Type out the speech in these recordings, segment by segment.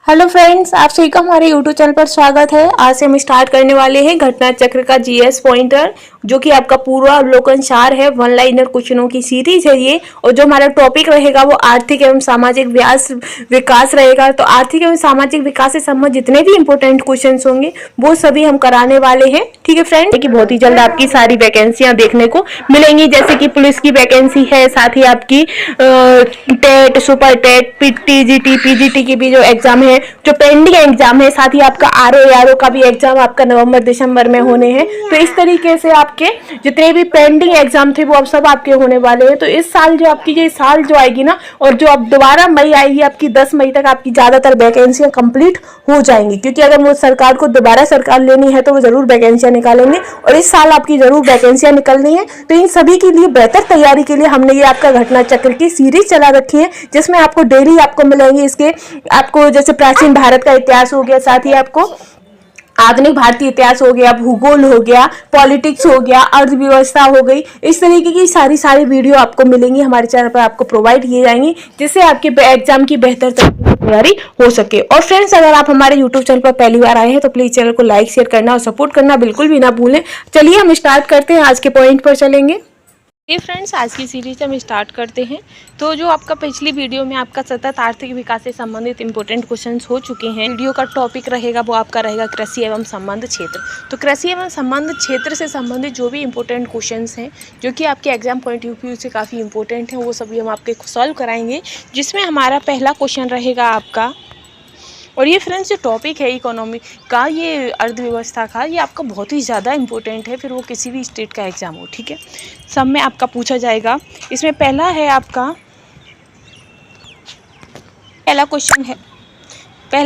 Hello friends, आप सभी का हमारे यूट्यूब चैनल पर स्वागत है। आज से हम स्टार्ट करने वाले हैं घटना चक्र का जीएस पॉइंटर, जो कि आपका पूरा अवलोकन सार है। वन लाइनर क्वेश्चनों की सीरीज है ये। और जो हमारा टॉपिक रहेगा वो आर्थिक एवं सामाजिक विकास रहेगा। तो आर्थिक एवं सामाजिक विकास से संबंधित जितने भी इंपोर्टेंट क्वेश्चन होंगे वो सभी हम कराने वाले हैं। ठीक है फ्रेंड, कि बहुत ही जल्द आपकी सारी वैकेंसियां देखने को मिलेंगी, जैसे कि पुलिस की वैकेंसी है, साथ ही आपकी TET, super TET, TGT, PGT की भी जो एग्जाम है, जो पेंडिंग एग्जाम है, साथ ही आपका आरओ का भी एग्जाम आपका नवंबर दिसंबर में होने हैं। तो इस तरीके से आपके जितने भी पेंडिंग एग्जाम थे वो अब सब आपके होने वाले हैं। तो इस साल जो आपकी ये साल जो आएगी ना, और जो अब दोबारा मई आएगी आपकी 10 मई तक आपकी ज्यादातर वैकेंसियां कंप्लीट हो जाएंगी, क्योंकि अगर वो सरकार को दोबारा सरकार लेनी है तो वो जरूर वैकेंसियां निकालेंगे। और इस साल आपकी जरूर वैकेंसियां निकलनी है। तो इन सभी के लिए बेहतर तैयारी के लिए हमने ये आपका घटना चक्र की सीरीज चला रखी है, जिसमें आपको डेली आपको मिलेंगे इसके, आपको जैसे प्राचीन भारत का इतिहास हो गया, साथ ही आपको आधुनिक भारतीय इतिहास हो गया, भूगोल हो गया, पॉलिटिक्स हो गया, अर्थव्यवस्था हो गई। इस तरीके की सारी वीडियो आपको मिलेंगी, हमारे चैनल पर आपको प्रोवाइड किए जाएंगी, जिससे आपके एग्जाम की बेहतर तैयारी हो सके। और फ्रेंड्स, अगर आप हमारे यूट्यूब चैनल पर पहली बार आए हैं तो प्लीज चैनल को लाइक शेयर करना और सपोर्ट करना बिल्कुल भी ना भूलें। चलिए हम स्टार्ट करते हैं, आज के पॉइंट पर चलेंगे। फ्रेंड्स, आज की सीरीज हम स्टार्ट करते हैं। तो जो आपका पिछली वीडियो में आपका सतत आर्थिक विकास से संबंधित इंपॉर्टेंट क्वेश्चंस हो चुके हैं, वीडियो का टॉपिक रहेगा वो आपका रहेगा कृषि एवं संबंध क्षेत्र। तो कृषि एवं संबंध क्षेत्र से संबंधित जो भी इंपॉर्टेंट क्वेश्चंस हैं, जो कि आपके एग्जाम पॉइंट ऑफ व्यू से काफ़ी इंपॉर्टेंट हैं, वो सभी हम आपके सॉल्व कराएंगे। जिसमें हमारा पहला क्वेश्चन रहेगा आपका, और ये फ्रेंड्स जो टॉपिक है इकोनॉमी का, ये अर्थव्यवस्था का, ये आपका बहुत ही ज़्यादा इंपॉर्टेंट है, फिर वो किसी भी स्टेट का एग्जाम हो। ठीक है, सब में आपका पूछा जाएगा। इसमें पहला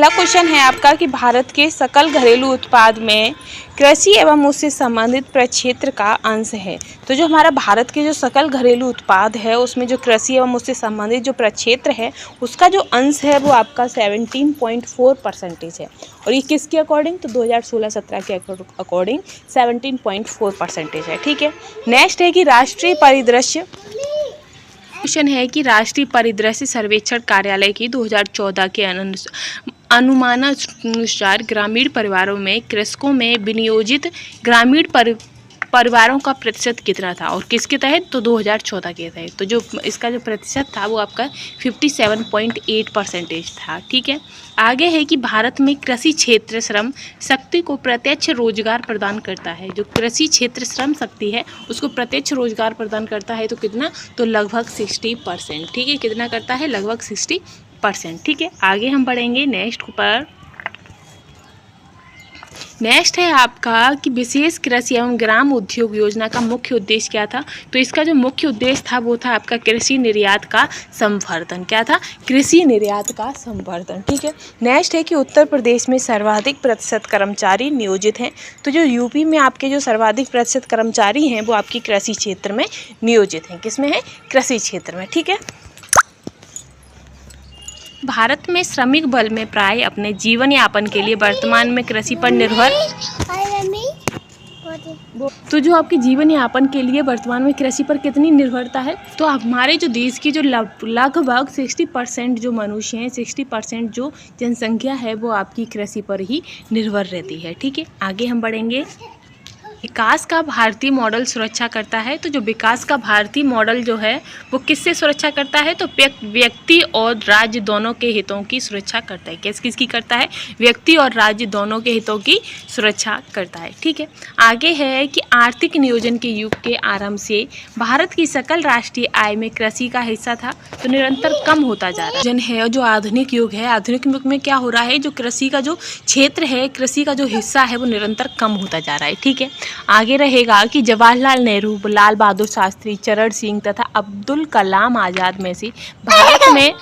क्वेश्चन है आपका कि भारत के सकल घरेलू उत्पाद में कृषि एवं उससे संबंधित प्रक्षेत्र का अंश है। तो जो हमारा भारत के जो सकल घरेलू उत्पाद है, उसमें जो कृषि एवं उससे संबंधित जो प्रक्षेत्र है, उसका जो अंश है वो आपका 17.4% है। और ये किसके अकॉर्डिंग? तो 2016-17 के अकॉर्डिंग 17.4% है। ठीक है, नेक्स्ट है कि राष्ट्रीय परिदृश्य सर्वेक्षण कार्यालय की 2014 के अनुमानानुसार ग्रामीण परिवारों में कृषकों में विनियोजित ग्रामीण परिवारों का प्रतिशत कितना था, और किसके तहत? तो 2014 के तहत। तो जो इसका जो प्रतिशत था वो आपका 57.8% था। ठीक है, आगे है कि भारत में कृषि क्षेत्र श्रम शक्ति को प्रत्यक्ष रोजगार प्रदान करता है। जो कृषि क्षेत्र श्रम शक्ति है उसको प्रत्यक्ष रोजगार प्रदान करता है, तो कितना? तो लगभग 60%। ठीक है, कितना करता है? लगभग 60%। ठीक है, आगे हम बढ़ेंगे नेक्स्ट पर। नेक्स्ट है आपका कि विशेष कृषि एवं ग्राम उद्योग योजना का मुख्य उद्देश्य क्या था? तो इसका जो मुख्य उद्देश्य था वो था आपका कृषि निर्यात का संवर्धन। क्या था? कृषि निर्यात का संवर्धन। ठीक है, नेक्स्ट है कि उत्तर प्रदेश में सर्वाधिक प्रतिशत कर्मचारी नियोजित हैं। तो जो यूपी में आपके जो सर्वाधिक प्रतिशत कर्मचारी हैं वो आपकी कृषि क्षेत्र में नियोजित हैं। किस में है? कृषि क्षेत्र में। ठीक है, भारत में श्रमिक बल में प्राय अपने जीवन यापन के लिए वर्तमान में कृषि पर निर्भर। तो जो आपके जीवन यापन के लिए वर्तमान में कृषि पर कितनी निर्भरता है? तो हमारे जो देश की जो लगभग 60% जो मनुष्य हैं, 60% जो जनसंख्या है वो आपकी कृषि पर ही निर्भर रहती है। ठीक है, आगे हम बढ़ेंगे। विकास का भारतीय मॉडल सुरक्षा करता है। तो जो विकास का भारतीय मॉडल जो है वो किससे सुरक्षा करता है? तो व्यक्ति और राज्य दोनों के हितों की सुरक्षा करता है। किसकी करता है? व्यक्ति और राज्य दोनों के हितों की सुरक्षा करता है। ठीक है, आगे है कि आर्थिक नियोजन के युग के आरंभ से भारत की सकल राष्ट्रीय आय में कृषि का हिस्सा था तो निरंतर कम होता जा रहा है। जो आधुनिक युग है, आधुनिक युग में क्या हो रहा है? जो कृषि का जो क्षेत्र है, कृषि का जो हिस्सा है वो निरंतर कम होता जा रहा है। ठीक है, आगे रहेगा कि जवाहरलाल नेहरू, लाल बहादुर शास्त्री, चरण सिंह तथा अब्दुल कलाम आजाद में से भारत में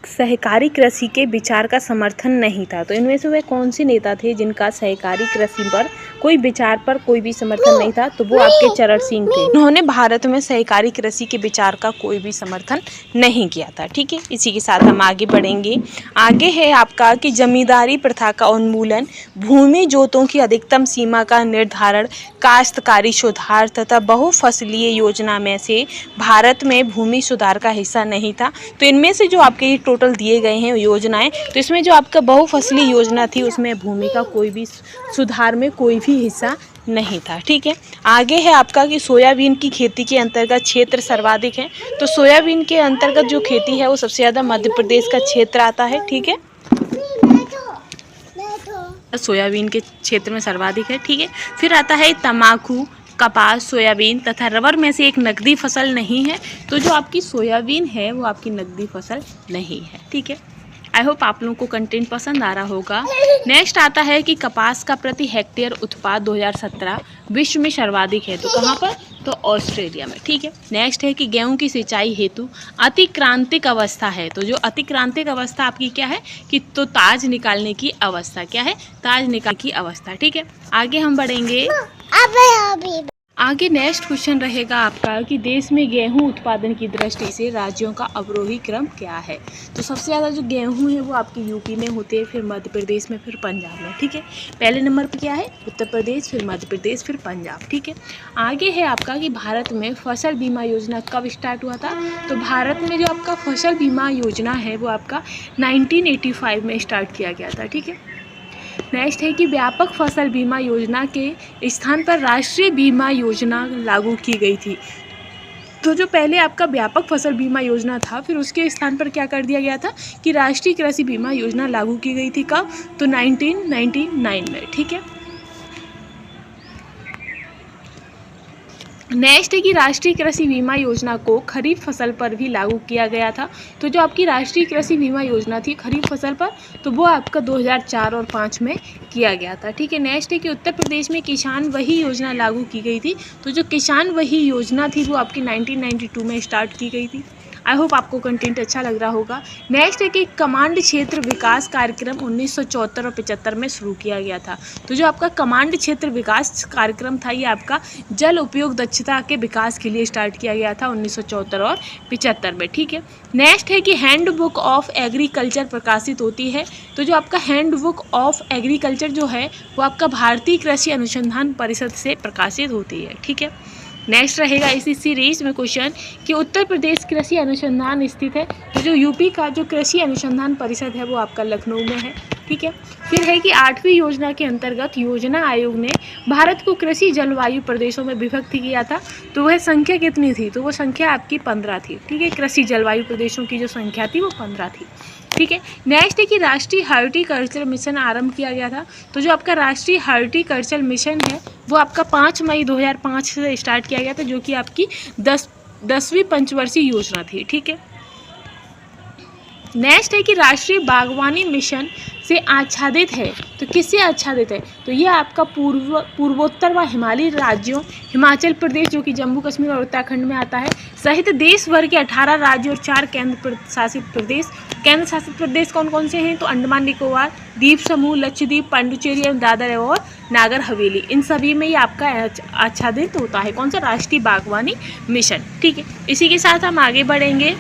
सहकारी कृषि के विचार का समर्थन नहीं था। तो इनमें से वे कौन से नेता थे जिनका सहकारी कृषि पर कोई विचार पर कोई भी समर्थन नहीं था, तो वो आपके चरण सिंह थे। उन्होंने भारत में सहकारी कृषि के विचार का कोई भी समर्थन नहीं किया था। ठीक है, इसी के साथ हम आगे बढ़ेंगे। आगे है आपका कि जमींदारी प्रथा का उन्मूलन, भूमि जोतों की अधिकतम सीमा का निर्धारण, काश्तकारी सुधार तथा बहुफसलीय योजना में से भारत में भूमि सुधार का हिस्सा नहीं था। तो इनमें से जो आपके ये टोटल दिए गए हैं योजनाएं, तो इसमें जो आपका बहुफसली योजना थी उसमें भूमि का कोई भी सुधार में कोई भी हिस्सा नहीं था। ठीक है, आगे है आपका कि सोयाबीन की खेती के अंतर्गत क्षेत्र सर्वाधिक है। तो सोयाबीन के अंतर्गत जो खेती है वो सबसे ज़्यादा मध्य प्रदेश का क्षेत्र आता है। ठीक है, सोयाबीन के क्षेत्र में सर्वाधिक है। ठीक है, फिर आता है तंबाकू, कपास, सोयाबीन तथा रबर में से एक नकदी फसल नहीं है। तो जो आपकी सोयाबीन है वो आपकी नकदी फसल नहीं है। ठीक है, आई होप आप लोगों को कंटेंट पसंद आ रहा होगा। नेक्स्ट आता है कि कपास का प्रति हेक्टेयर उत्पाद 2017 विश्व में सर्वाधिक है। तो कहाँ पर? तो ऑस्ट्रेलिया में। ठीक है, नेक्स्ट है कि गेहूं की सिंचाई हेतु अतिक्रांतिक अवस्था है। तो जो अतिक्रांतिक अवस्था आपकी क्या है कि तो ताज निकालने की अवस्था। क्या है? ताज निकालने की अवस्था। ठीक है, आगे हम बढ़ेंगे। आगे नेक्स्ट क्वेश्चन रहेगा आपका कि देश में गेहूं उत्पादन की दृष्टि से राज्यों का अवरोही क्रम क्या है। तो सबसे ज़्यादा जो गेहूं है वो आपके यूपी में होते हैं, फिर मध्य प्रदेश में, फिर पंजाब में। ठीक है, पहले नंबर पर क्या है? उत्तर प्रदेश, फिर मध्य प्रदेश, फिर पंजाब। ठीक है, आगे है आपका कि भारत में फसल बीमा योजना कब स्टार्ट हुआ था। तो भारत में जो आपका फसल बीमा योजना है वो आपका 1985 में स्टार्ट किया गया था। ठीक है, नेक्स्ट है कि व्यापक फसल बीमा योजना के स्थान पर राष्ट्रीय बीमा योजना लागू की गई थी। तो जो पहले आपका व्यापक फसल बीमा योजना था, फिर उसके स्थान पर क्या कर दिया गया था कि राष्ट्रीय कृषि बीमा योजना लागू की गई थी। कब? तो 1999 में। ठीक है, नेक्स्ट है कि राष्ट्रीय कृषि बीमा योजना को खरीफ फसल पर भी लागू किया गया था। तो जो आपकी राष्ट्रीय कृषि बीमा योजना थी खरीफ फसल पर, तो वो आपका 2004 और 2005 में किया गया था। ठीक है, नेक्स्ट है कि उत्तर प्रदेश में किसान वही योजना लागू की गई थी। तो जो किसान वही योजना थी वो आपकी 1992 में स्टार्ट की गई थी। आई होप आपको कंटेंट अच्छा लग रहा होगा। नेक्स्ट है कि कमांड क्षेत्र विकास कार्यक्रम 1974 और 75 में शुरू किया गया था। तो जो आपका कमांड क्षेत्र विकास कार्यक्रम था ये आपका जल उपयोग दक्षता के विकास के लिए स्टार्ट किया गया था 1974 और 75 में। ठीक है, नेक्स्ट है कि हैंडबुक ऑफ एग्रीकल्चर प्रकाशित होती है। तो जो आपका हैंडबुक ऑफ एग्रीकल्चर जो है वो आपका भारतीय कृषि अनुसंधान परिषद से प्रकाशित होती है। ठीक है, नेक्स्ट रहेगा इसी सीरीज में क्वेश्चन कि उत्तर प्रदेश कृषि अनुसंधान स्थित है। तो जो यूपी का जो कृषि अनुसंधान परिषद है वो आपका लखनऊ में है। ठीक है, फिर है कि 8वीं योजना के अंतर्गत योजना आयोग ने भारत को कृषि जलवायु प्रदेशों में विभक्त किया था। तो वह संख्या कितनी थी? तो वो संख्या आपकी 15 थी। ठीक है, कृषि जलवायु प्रदेशों की जो संख्या थी वो 15 थी। ठीक है, नेक्स्ट है कि राष्ट्रीय हॉर्टिकल्चर मिशन आरंभ किया गया था। तो जो आपका राष्ट्रीय हॉर्टिकल्चर मिशन है वो आपका 5 मई 2005 से स्टार्ट किया गया था, जो कि आपकी 10वीं पंचवर्षीय योजना थी। ठीक है, नेक्स्ट है कि राष्ट्रीय बागवानी मिशन से आच्छादित है। तो किससे आच्छादित है? तो ये आपका पूर्वोत्तर व हिमालयी राज्यों, हिमाचल प्रदेश जो कि जम्मू कश्मीर और उत्तराखंड में आता है, सहित देश भर के 18 राज्य और 4 केंद्र शासित प्रदेश। केंद्र शासित प्रदेश कौन कौन से हैं? तो अंडमान निकोबार द्वीप समूह, लक्षद्वीप, पांडुचेरी एवं दादर और नागर हवेली, इन सभी में ये आपका आच्छादित होता है। कौन सा? राष्ट्रीय बागवानी मिशन। ठीक है, इसी के साथ हम आगे बढ़ेंगे।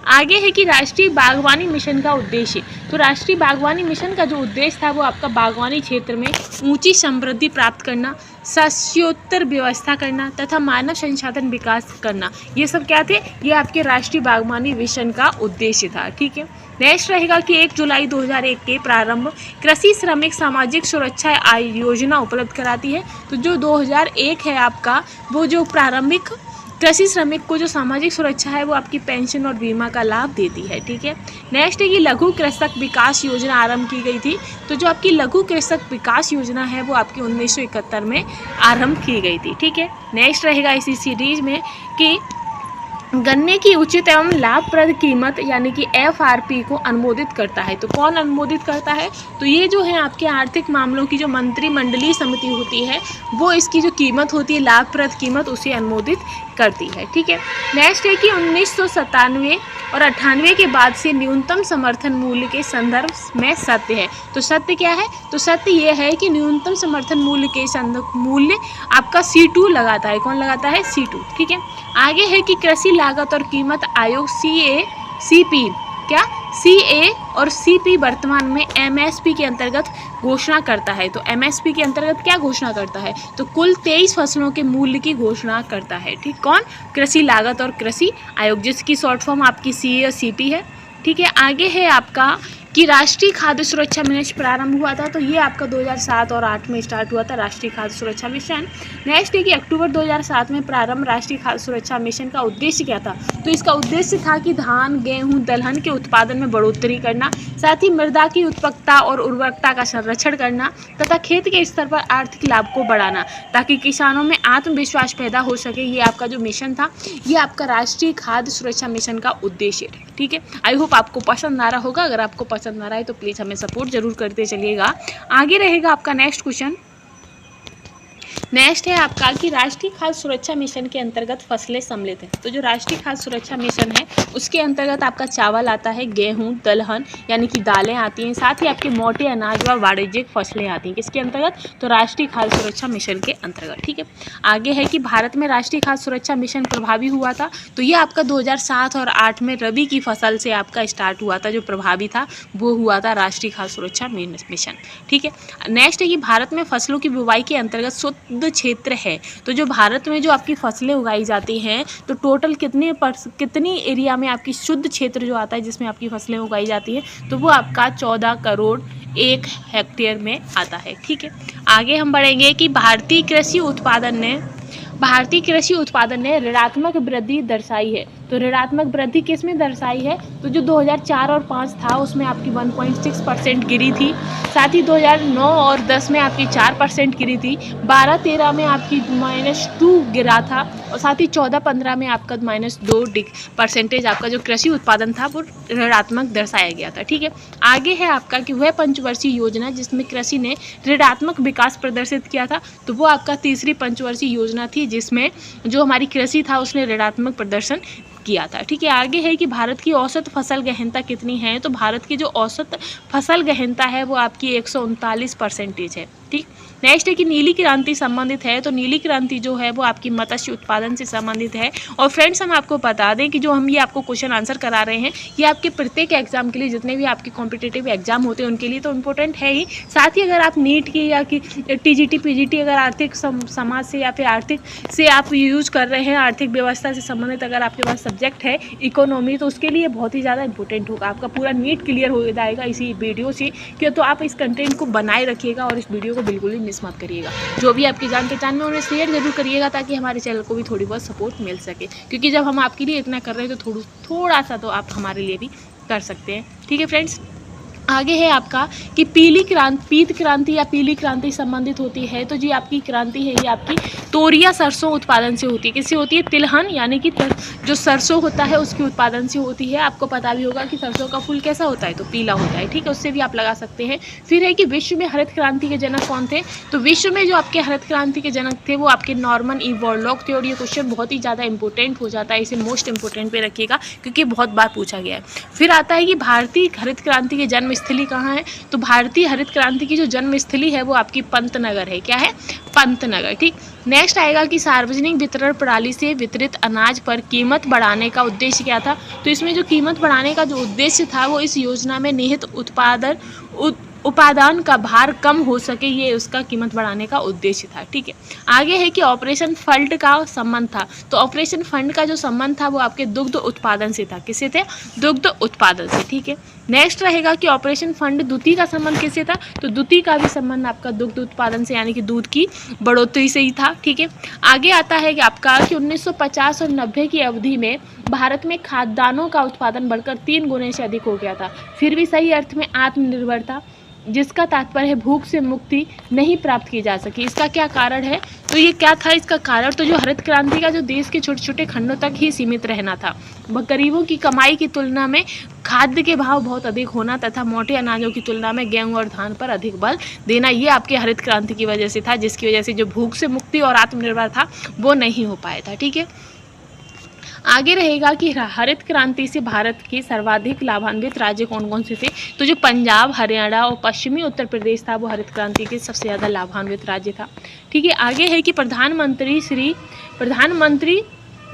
आगे है कि राष्ट्रीय बागवानी मिशन का उद्देश्य। तो राष्ट्रीय बागवानी मिशन का जो उद्देश्य था वो आपका बागवानी क्षेत्र में ऊंची समृद्धि प्राप्त करना, शस्योत्तर व्यवस्था करना तथा मानव संसाधन विकास करना, ये सब क्या थे? ये आपके राष्ट्रीय बागवानी मिशन का उद्देश्य था। ठीक है, नेक्स्ट रहेगा कि 1 जुलाई 2001 के प्रारंभ कृषि श्रमिक सामाजिक सुरक्षा योजना उपलब्ध कराती है। तो जो 2001 है आपका, वो जो प्रारंभिक कृषि श्रमिक को जो सामाजिक सुरक्षा है वो आपकी पेंशन और बीमा का लाभ देती है। ठीक है, नेक्स्ट है कि लघु कृषक विकास योजना आरंभ की गई थी। तो जो आपकी लघु कृषक विकास योजना है वो आपकी 1971 में आरंभ की गई थी। ठीक है, नेक्स्ट रहेगा इसी सीरीज में कि गन्ने की उचित एवं लाभप्रद कीमत यानी कि FRP को अनुमोदित करता है। तो कौन अनुमोदित करता है? तो ये जो है आपके आर्थिक मामलों की जो मंत्रिमंडलीय समिति होती है वो इसकी जो कीमत होती है, लाभप्रद कीमत, उसे अनुमोदित करती है। ठीक है, नेक्स्ट है कि 1997 और 98 के बाद से न्यूनतम समर्थन मूल्य के संदर्भ में सत्य है। तो सत्य क्या है? तो सत्य ये है कि न्यूनतम समर्थन मूल्य के संदर्भ मूल्य आपका C2 लगाता है। कौन लगाता है? C2। ठीक है। आगे है कि कृषि लागत और कीमत आयोग CA-CP क्या CA और CP वर्तमान में MSP के अंतर्गत घोषणा करता है। तो MSP के अंतर्गत क्या घोषणा करता है? तो कुल 23 फसलों के मूल्य की घोषणा करता है। ठीक, कौन? कृषि लागत और कृषि आयोग, जिसकी शॉर्ट फॉर्म आपकी CA और CP है। ठीक है। आगे है आपका कि राष्ट्रीय खाद्य सुरक्षा मिशन प्रारंभ हुआ था। तो ये आपका 2007 और 8 में स्टार्ट हुआ था, राष्ट्रीय खाद्य सुरक्षा मिशन। नेक्स्ट है कि अक्टूबर 2007 में प्रारंभ राष्ट्रीय खाद्य सुरक्षा मिशन का उद्देश्य क्या था? तो इसका उद्देश्य था कि धान, गेहूं, दलहन के उत्पादन में बढ़ोतरी करना, साथ ही मृदा की उत्पादकता और उर्वरकता का संरक्षण करना तथा खेत के स्तर पर आर्थिक लाभ को बढ़ाना, ताकि किसानों में आत्मविश्वास पैदा हो सके। ये आपका जो मिशन था, ये आपका राष्ट्रीय खाद्य सुरक्षा मिशन का उद्देश्य है। ठीक है। आई होप आपको पसंद आ रहा होगा। अगर आपको पसंद आ रहा है तो प्लीज़ हमें सपोर्ट जरूर करते चलिएगा। आगे रहेगा आपका नेक्स्ट क्वेश्चन। नेक्स्ट है आपका कि राष्ट्रीय खाद्य सुरक्षा मिशन के अंतर्गत फसलें सम्मिलित हैं। तो जो राष्ट्रीय खाद्य सुरक्षा मिशन है उसके अंतर्गत आपका चावल आता है, गेहूं, दलहन यानी कि दालें आती हैं, साथ ही आपके मोटे अनाज व वाणिज्यिक फसलें आती हैं। किसके अंतर्गत? तो राष्ट्रीय खाद्य सुरक्षा मिशन के अंतर्गत। ठीक है। आगे है कि भारत में राष्ट्रीय खाद्य सुरक्षा मिशन प्रभावी हुआ था। तो ये आपका 2007 और 8 में रबी की फसल से आपका स्टार्ट हुआ था। जो प्रभावी था वो हुआ था राष्ट्रीय खाद्य सुरक्षा मिशन। ठीक है। नेक्स्ट है कि भारत में फसलों की बुवाई के अंतर्गत शुद्ध क्षेत्र है। तो जो भारत में जो आपकी फसलें उगाई जाती हैं, तो टोटल कितनी एरिया में आपकी शुद्ध क्षेत्र जो आता है जिसमें आपकी फसलें उगाई जाती है, तो वो आपका 14 करोड़ 1 हेक्टेयर में आता है। ठीक है। आगे हम बढ़ेंगे कि भारतीय कृषि उत्पादन ने ऋणात्मक वृद्धि दर्शाई है। तो ऋणात्मक वृद्धि किस में दर्शाई है? तो जो 2004 और 5 था उसमें आपकी 1.6% गिरी थी। साथ ही 2009 और 10 में आपकी 4% गिरी थी। 12-13 में आपकी -2 गिरा था और साथ ही 14-15 में आपका -2% आपका जो कृषि उत्पादन था वो ऋणात्मक दर्शाया गया था। ठीक है। आगे है आपका कि वह पंचवर्षीय योजना जिसमें कृषि ने ऋणात्मक विकास प्रदर्शित किया था। तो वो आपका तीसरी पंचवर्षीय योजना थी जिसमें जो हमारी कृषि था उसने ऋणात्मक प्रदर्शन किया था। ठीक है। आगे है कि भारत की औसत फसल गहनता कितनी है? तो भारत की जो औसत फसल गहनता है वो आपकी 139% है। ठीक। नेक्स्ट है कि नीली क्रांति संबंधित है। तो नीली क्रांति जो है वो आपकी मत्स्य उत्पादन से संबंधित है। और फ्रेंड्स हम आपको बता दें कि जो हम ये आपको क्वेश्चन आंसर करा रहे हैं ये आपके प्रत्येक एग्जाम के लिए, जितने भी आपके कॉम्पिटिटिव एग्जाम होते हैं उनके लिए तो इम्पोर्टेंट है ही। साथ ही अगर आप नीट की या कि TGT PGT अगर आर्थिक समाज से या फिर आर्थिक से आप यूज कर रहे हैं, आर्थिक व्यवस्था से संबंधित अगर आपके पास सब्जेक्ट है इकोनॉमी, तो उसके लिए बहुत ही ज़्यादा इंपॉर्टेंट होगा। आपका पूरा नीट क्लियर हो जाएगा इसी वीडियो से। क्यों? तो आप इस कंटेंट को बनाए रखिएगा और इस वीडियो को बिल्कुल भी मिस मत करिएगा। जो भी आपकी जान पहचान में उन्हें शेयर जरूर करिएगा ताकि हमारे चैनल को भी थोड़ी बहुत सपोर्ट मिल सके। क्योंकि जब हम आपके लिए इतना कर रहे हैं तो थोड़ा सा तो आप हमारे लिए भी कर सकते हैं। ठीक है फ्रेंड्स। आगे है आपका कि पीत क्रांति या पीली क्रांति संबंधित होती है। तो जी आपकी क्रांति है ये आपकी तोरिया सरसों उत्पादन से होती है। किससे होती है? तिलहन यानी कि जो सरसों होता है उसके उत्पादन से होती है। आपको पता भी होगा कि सरसों का फूल कैसा होता है? तो पीला होता है। ठीक है। उससे भी आप लगा सकते हैं। फिर है कि विश्व में हरित क्रांति के जनक कौन थे? तो विश्व में जो आपके हरित क्रांति के जनक थे वो आपके नॉर्मन ई बोरलॉग थे। और ये क्वेश्चन बहुत ही ज़्यादा इंपॉर्टेंट हो जाता है, इसे मोस्ट इंपॉर्टेंट पे रखिएगा क्योंकि बहुत बार पूछा गया है। फिर आता है कि भारतीय हरित क्रांति के जन्म स्थली कहाँ है? तो भारतीय हरित क्रांति की जो जन्म स्थली है वो आपकी पंतनगर है। क्या है? पंतनगर। ठीक। नेक्स्ट आएगा कि सार्वजनिक वितरण प्रणाली से वितरित अनाज पर कीमत बढ़ाने का उद्देश्य क्या था? तो इसमें जो कीमत बढ़ाने का जो उद्देश्य था वो इस योजना में निहित उपादान का भार कम हो सके, ये उसका कीमत बढ़ाने का उद्देश्य था। ठीक है। आगे है कि ऑपरेशन फंड का संबंध था। तो ऑपरेशन फंड का जो संबंध था वो आपके दुग्ध उत्पादन से था। किससे थे? दुग्ध उत्पादन से। ठीक है। नेक्स्ट रहेगा कि ऑपरेशन फंड द्वितीय का संबंध किससे था? तो द्वितीय का भी संबंध आपका दुग्ध उत्पादन से यानी कि दूध की बढ़ोतरी से ही था। ठीक है। आगे आता है कि आपका कि 1950 और 90 की अवधि में भारत में खाद्यान्नों का उत्पादन बढ़कर 3 गुने से अधिक हो गया था। फिर भी सही अर्थ में आत्मनिर्भरता, जिसका तात्पर्य है भूख से मुक्ति नहीं प्राप्त की जा सकी। इसका क्या कारण है? तो ये क्या था इसका कारण? तो जो हरित क्रांति का जो देश के छोटे छोटे खंडों तक ही सीमित रहना था, गरीबों की कमाई की तुलना में खाद्य के भाव बहुत अधिक होना तथा मोटे अनाजों की तुलना में गेहूं और धान पर अधिक बल देना, ये आपके हरित क्रांति की वजह से था, जिसकी वजह से जो भूख से मुक्ति और आत्मनिर्भर था वो नहीं हो पाया था। ठीक है। आगे रहेगा कि हरित क्रांति से भारत के सर्वाधिक लाभान्वित राज्य कौन कौन से थे। तो जो पंजाब, हरियाणा और पश्चिमी उत्तर प्रदेश था वो हरित क्रांति के सबसे ज़्यादा लाभान्वित राज्य था। ठीक है, आगे है कि प्रधानमंत्री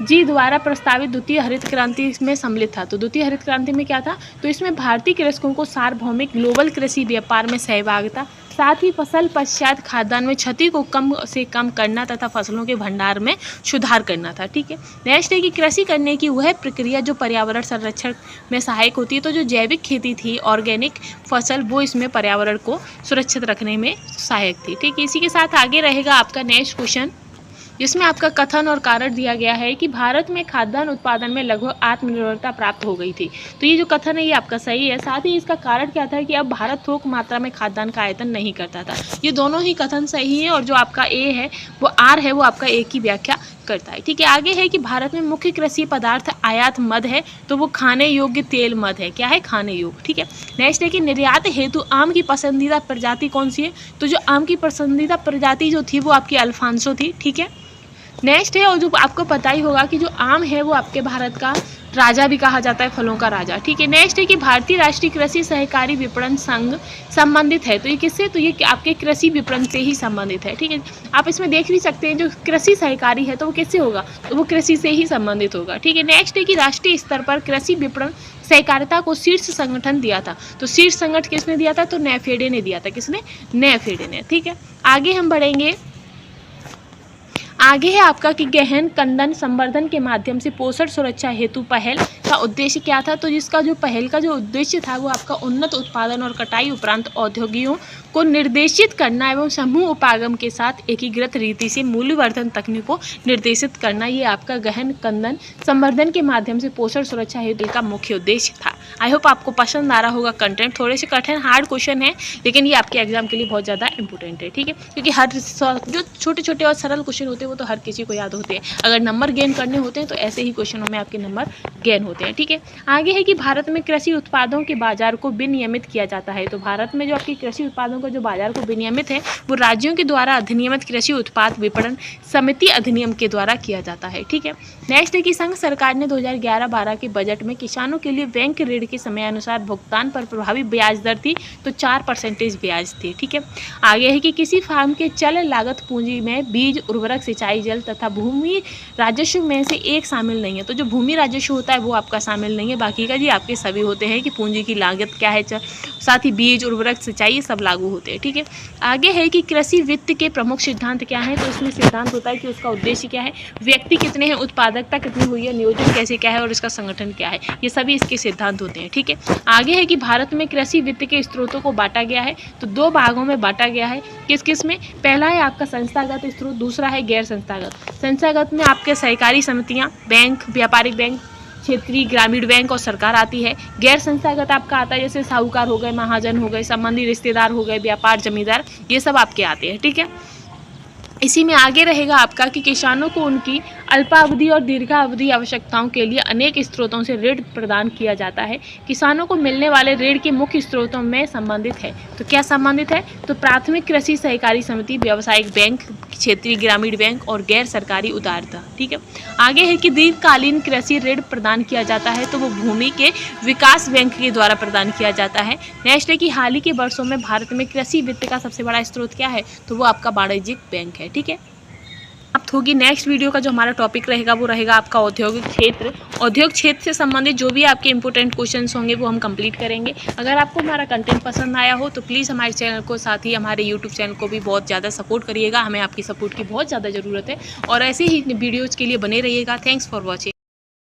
जी द्वारा प्रस्तावित द्वितीय हरित क्रांति इसमें सम्मिलित था। तो द्वितीय हरित क्रांति में क्या था, तो इसमें भारतीय कृषकों को सार्वभौमिक ग्लोबल कृषि व्यापार में सहभागिता, साथ ही फसल पश्चात खाद्यान्न में क्षति को कम से कम करना तथा फसलों के भंडार में सुधार करना था। ठीक है, नेक्स्ट है कि कृषि करने की वह प्रक्रिया जो पर्यावरण संरक्षण में सहायक होती है। तो जो जैविक खेती थी, ऑर्गेनिक फसल, वो इसमें पर्यावरण को सुरक्षित रखने में सहायक थी। ठीक है, इसी के साथ आगे रहेगा आपका नेक्स्ट क्वेश्चन, जिसमें आपका कथन और कारण दिया गया है कि भारत में खाद्यान्न उत्पादन में लगभग आत्मनिर्भरता प्राप्त हो गई थी। तो ये जो कथन है ये आपका सही है। साथ ही इसका कारण क्या था कि अब भारत थोक मात्रा में खाद्यान्न का आयतन नहीं करता था। ये दोनों ही कथन सही है और जो आपका ए है वो आर है वो आपका ए की व्याख्या करता है। ठीक है, आगे है कि भारत में मुख्य कृषि पदार्थ आयात मद है। तो वो खाने योग्य तेल मद है। क्या है, खाने योग्य। ठीक है, नेक्स्ट है कि निर्यात हेतु आम की पसंदीदा प्रजाति कौन सी है। तो जो आम की पसंदीदा प्रजाति जो थी वो आपकी अल्फांसो थी। ठीक है, नेक्स्ट है और जो आपको पता ही होगा कि जो आम है वो आपके भारत का राजा भी कहा जाता है, फलों का राजा। ठीक है, नेक्स्ट है कि भारतीय राष्ट्रीय कृषि सहकारी विपणन संघ संबंधित है। तो ये किससे, तो ये आपके कृषि विपणन से ही संबंधित है। ठीक है, आप इसमें देख भी सकते हैं जो कृषि सहकारी है तो वो किससे होगा, तो वो कृषि से ही संबंधित होगा। ठीक है, नेक्स्ट है कि राष्ट्रीय स्तर पर कृषि विपणन सहकारिता को शीर्ष संगठन दिया था। तो शीर्ष संगठन किसने दिया था, तो नेफेडे ने दिया था। किसने, नेफेडे ने। ठीक है, आगे हम बढ़ेंगे। आगे है आपका कि गहन कंदन संवर्धन के माध्यम से पोषण सुरक्षा हेतु पहल का उद्देश्य क्या था। तो जिसका जो पहल का जो उद्देश्य था वो आपका उन्नत उत्पादन और कटाई उपरांत औद्योगिकों को निर्देशित करना एवं समूह उपागम के साथ एकीकृत रीति से मूल्यवर्धन तकनीक को निर्देशित करना। ये आपका गहन कंदन संवर्धन के माध्यम से पोषण सुरक्षा हेतु का मुख्य उद्देश्य था। आई होप आपको पसंद आ रहा होगा कंटेंट। थोड़े से कठिन हार्ड क्वेश्चन है लेकिन ये आपके एग्जाम के लिए बहुत ज़्यादा इंपॉर्टेंट है। ठीक है, क्योंकि हर जो छोटे छोटे और सरल क्वेश्चन होते हैं वो तो हर किसी को याद होते हैं। अगर नंबर गेन करने होते हैं तो ऐसे ही क्वेश्चनों में आपके नंबर गेन होते हैं। ठीक है, आगे है कि भारत में कृषि उत्पादों के बाजार को विनियमित किया जाता है। तो भारत में जो आपकी कृषि उत्पादों का जो बाजार को विनियमित है वो राज्यों के द्वारा अधिनियमित कृषि उत्पाद विपणन समिति अधिनियम के द्वारा किया जाता है। ठीक है, नेक्स्ट है कि संघ सरकार ने 2011-12 के बजट में किसानों के लिए बैंक ऋण के समयानुसार भुगतान पर प्रभावी ब्याज दर थी तो 4% ब्याज थी। ठीक है, आगे है कि किसी फार्म के चल लागत पूंजी में बीज, उर्वरक, सिंचाई जल तथा भूमि राजस्व में से एक शामिल नहीं है। तो जो भूमि राजस्व होता है वो आपका शामिल नहीं है, बाकी का जी आपके सभी होते हैं कि पूंजी की लागत क्या है, साथ ही बीज, उर्वरक, सिंचाई सब लागू होते हैं। ठीक है, आगे है कि कृषि वित्त के प्रमुख सिद्धांत क्या है। तो इसमें सिद्धांत होता है कि उसका उद्देश्य क्या है, व्यक्ति कितने हैं, उत्पादकता कितनी हुई है, नियोजन कैसे क्या है और इसका संगठन क्या है, ये सभी इसके सिद्धांत होते हैं। ठीक है, आगे है कि भारत में कृषि वित्त के स्रोतों को बांटा गया है। तो 2 भागों में बांटा गया है। किस किस में, पहला है आपका संस्थागत स्रोत, दूसरा है गैर संस्थागत। संस्थागत में आपके सहकारी समितियां, बैंक, व्यापारिक बैंक, क्षेत्रीय ग्रामीण बैंक और सरकार आती है। गैर संस्थागत आपका आता है जैसे साहूकार हो गए, महाजन हो गए, संबंधी रिश्तेदार हो गए, व्यापार, जमींदार, ये सब आपके आते हैं। ठीक है, इसी में आगे रहेगा आपका कि किसानों को उनकी अल्पावधि और दीर्घावधि आवश्यकताओं के लिए अनेक स्रोतों से ऋण प्रदान किया जाता है। किसानों को मिलने वाले ऋण के मुख्य स्रोतों में संबंधित है। तो क्या संबंधित है, तो प्राथमिक कृषि सहकारी समिति, व्यावसायिक बैंक, क्षेत्रीय ग्रामीण बैंक और गैर सरकारी उदारता। ठीक है, आगे है कि दीर्घकालीन कृषि ऋण प्रदान किया जाता है तो वो भूमि के विकास बैंक के द्वारा प्रदान किया जाता है। नेक्स्ट है कि हाल ही के वर्षों में भारत में कृषि वित्त का सबसे बड़ा स्रोत क्या है, तो वो आपका वाणिज्यिक बैंक है। ठीक है, अब होगी नेक्स्ट वीडियो का जो हमारा टॉपिक रहेगा वो रहेगा आपका औद्योगिक क्षेत्र। औद्योगिक क्षेत्र से संबंधित जो भी आपके इंपॉर्टेंट क्वेश्चंस होंगे वो हम कंप्लीट करेंगे। अगर आपको हमारा कंटेंट पसंद आया हो तो प्लीज़ हमारे चैनल को, साथ ही हमारे यूट्यूब चैनल को भी बहुत ज़्यादा सपोर्ट करिएगा। हमें आपकी सपोर्ट की बहुत ज़्यादा ज़रूरत है और ऐसे ही वीडियोज़ के लिए बने रहिएगा। Thanks for watching.